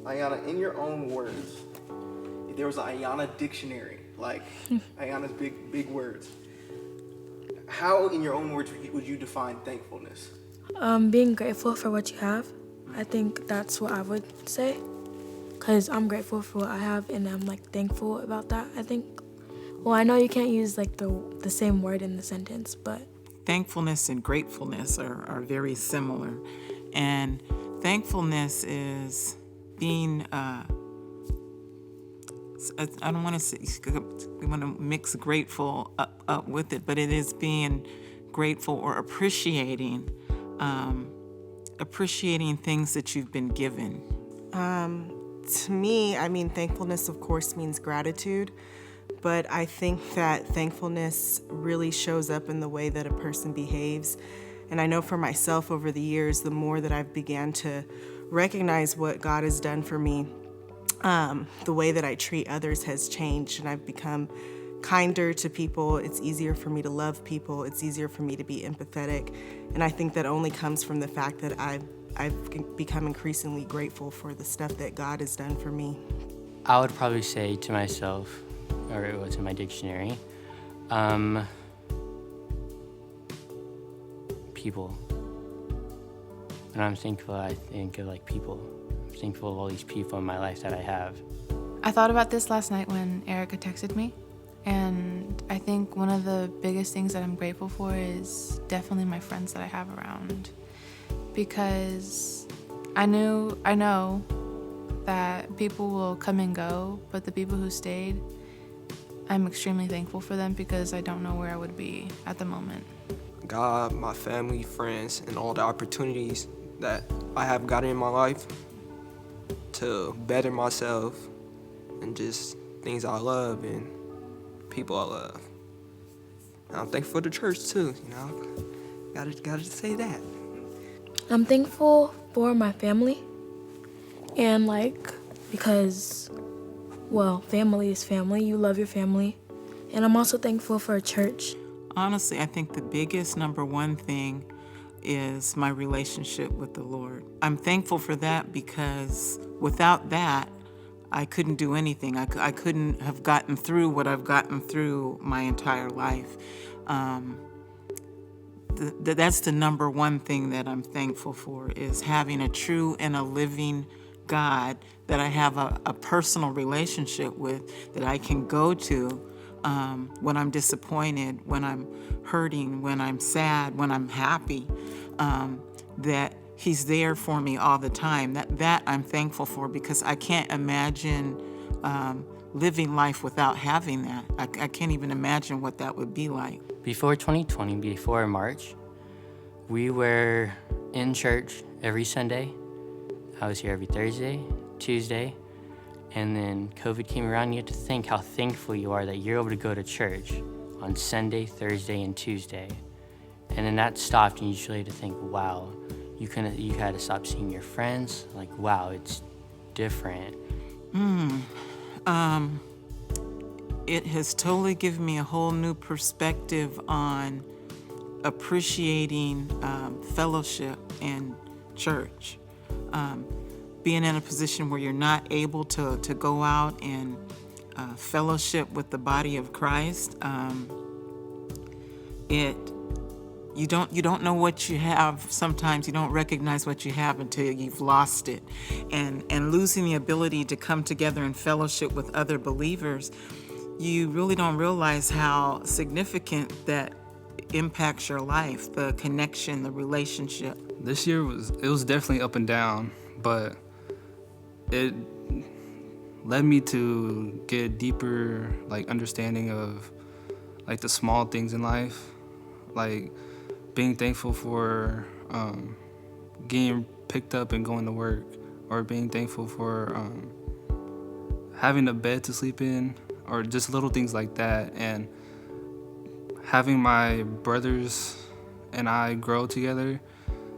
Ayana, in your own words, if there was an Ayana dictionary, like Ayana's big words, how, in your own words, would you define thankfulness? Being grateful for what you have. I think that's what I would say. Because I'm grateful for what I have and I'm like thankful about that, I think. Well, I know you can't use like the same word in the sentence, but Thankfulness and gratefulness are very similar. And thankfulness is being, I don't want to say, we want to mix grateful up with it, but it is being grateful or appreciating things that you've been given. To me, I mean, thankfulness, of course, means gratitude. But I think that thankfulness really shows up in the way that a person behaves. And I know for myself over the years, the more that I've began to recognize what God has done for me, the way that I treat others has changed, and I've become kinder to people. It's easier for me to love people. It's easier for me to be empathetic. And I think that only comes from the fact that I've become increasingly grateful for the stuff that God has done for me. I would probably say to myself, or it was in my dictionary, people. When I'm thankful, I think of like people. I'm thankful of all these people in my life that I have. I thought about this last night when Erica texted me, and I think one of the biggest things that I'm grateful for is definitely my friends that I have around, because I know that people will come and go, but the people who stayed, I'm extremely thankful for them because I don't know where I would be at the moment. God, my family, friends, and all the opportunities that I have gotten in my life to better myself and just things I love and people I love. And I'm thankful for the church too, you know. Gotta say that. I'm thankful for my family. And because, well, family is family. You love your family. And I'm also thankful for a church. Honestly, I think the biggest number one thing is my relationship with the Lord. I'm thankful for that because without that, I couldn't do anything. I couldn't have gotten through what I've gotten through my entire life. That's the number one thing that I'm thankful for, is having a true and a living God that I have a personal relationship with, that I can go to when I'm disappointed, when I'm hurting, when I'm sad, when I'm happy, that He's there for me all the time. That I'm thankful for, because I can't imagine living life without having that. I can't even imagine what that would be like. Before 2020, before March, we were in church every Sunday. I was here every Thursday, Tuesday, and then COVID came around. You have to think how thankful you are that you're able to go to church on Sunday, Thursday, and Tuesday. And then that stopped, and you just really had to think, wow, you had to stop seeing your friends. Like, wow, it's different. It has totally given me a whole new perspective on appreciating fellowship and church. Being in a position where you're not able to go out and fellowship with the body of Christ, you don't know what you have. Sometimes you don't recognize what you have until you've lost it, and losing the ability to come together and fellowship with other believers, you really don't realize how significant that impacts your life, the connection, the relationship. This year was definitely up and down, but it led me to get deeper understanding of the small things in life, like being thankful for getting picked up and going to work, or being thankful for having a bed to sleep in, or just little things like that. And having my brothers and I grow together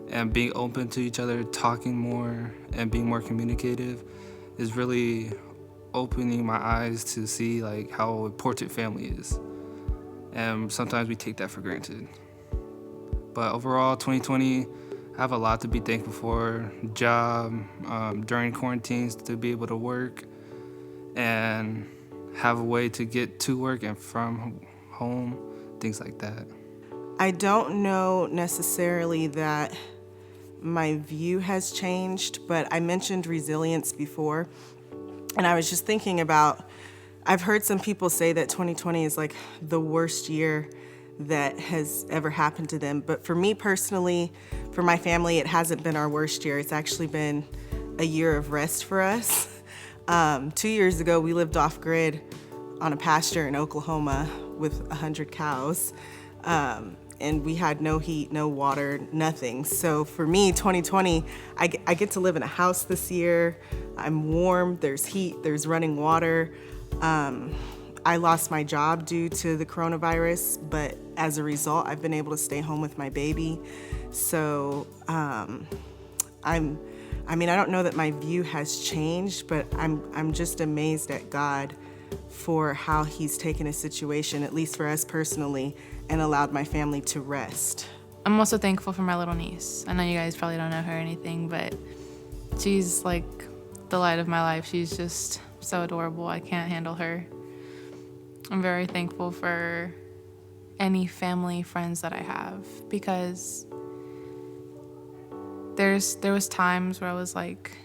and being open to each other, talking more and being more communicative is really opening my eyes to see how important family is. And sometimes we take that for granted. But overall, 2020 have a lot to be thankful for. Job, during quarantines to be able to work and have a way to get to work and from home, things like that. I don't know necessarily that my view has changed, but I mentioned resilience before. And I was just thinking about, I've heard some people say that 2020 is like the worst year that has ever happened to them. But for me personally, for my family, it hasn't been our worst year. It's actually been a year of rest for us. 2 years ago, we lived off grid on a pasture in Oklahoma with 100 cows. And we had no heat, no water, nothing. So for me, 2020, I get to live in a house this year. I'm warm, there's heat, there's running water. I lost my job due to the coronavirus, but as a result, I've been able to stay home with my baby. So I don't know that my view has changed, but I'm just amazed at God for how he's taken a situation, at least for us personally, and allowed my family to rest. I'm also thankful for my little niece. I know you guys probably don't know her or anything, but she's like the light of my life. She's just so adorable. I can't handle her. I'm very thankful for any family, friends that I have, because there was times where I was like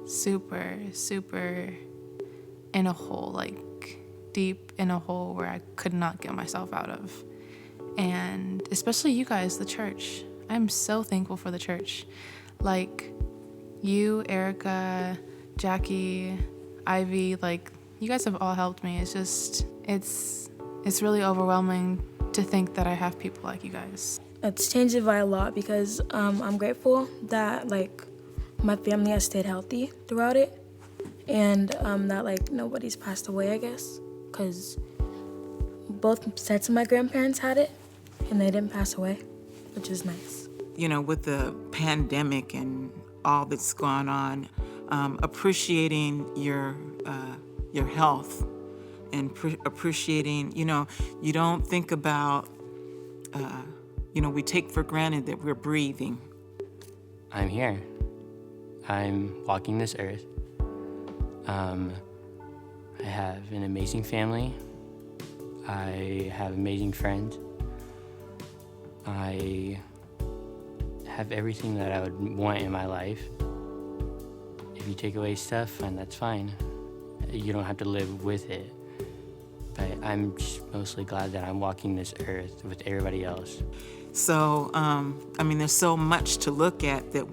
super in a hole, like deep in a hole where I could not get myself out of. And especially you guys, the church. I'm so thankful for the church. Like you, Erica, Jackie, Ivy, like you guys have all helped me. It's just, it's really overwhelming to think that I have people like you guys. It's changed it by a lot because I'm grateful that like my family has stayed healthy throughout it, and that like nobody's passed away, I guess, because both sets of my grandparents had it and they didn't pass away, which is nice. You know, with the pandemic and all that's gone on, appreciating your health and appreciating, you know, you don't think about, we take for granted that we're breathing. I'm here. I'm walking this earth. I have an amazing family. I have amazing friends. I have everything that I would want in my life. If you take away stuff, and that's fine. You don't have to live with it. But I'm just mostly glad that I'm walking this earth with everybody else. So, there's so much to look at that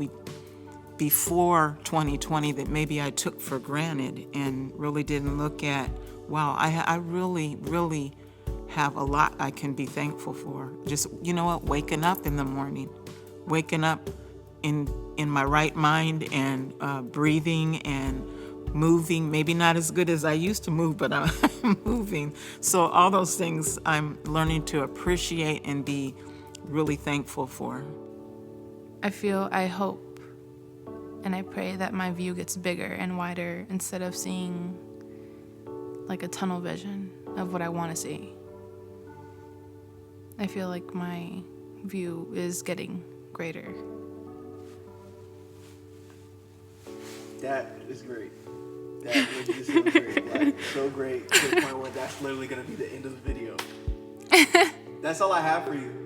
before 2020 that maybe I took for granted and really didn't look at. Wow, I really, really have a lot I can be thankful for. Just, you know what, waking up in the morning, waking up in my right mind and breathing and moving, maybe not as good as I used to move, but I'm moving. So all those things I'm learning to appreciate and be really thankful for. I hope, and I pray that my view gets bigger and wider instead of seeing like a tunnel vision of what I want to see. I feel like my view is getting greater. That is great. That is so great. Like, so great to the point where that's literally going to be the end of the video. That's all I have for you.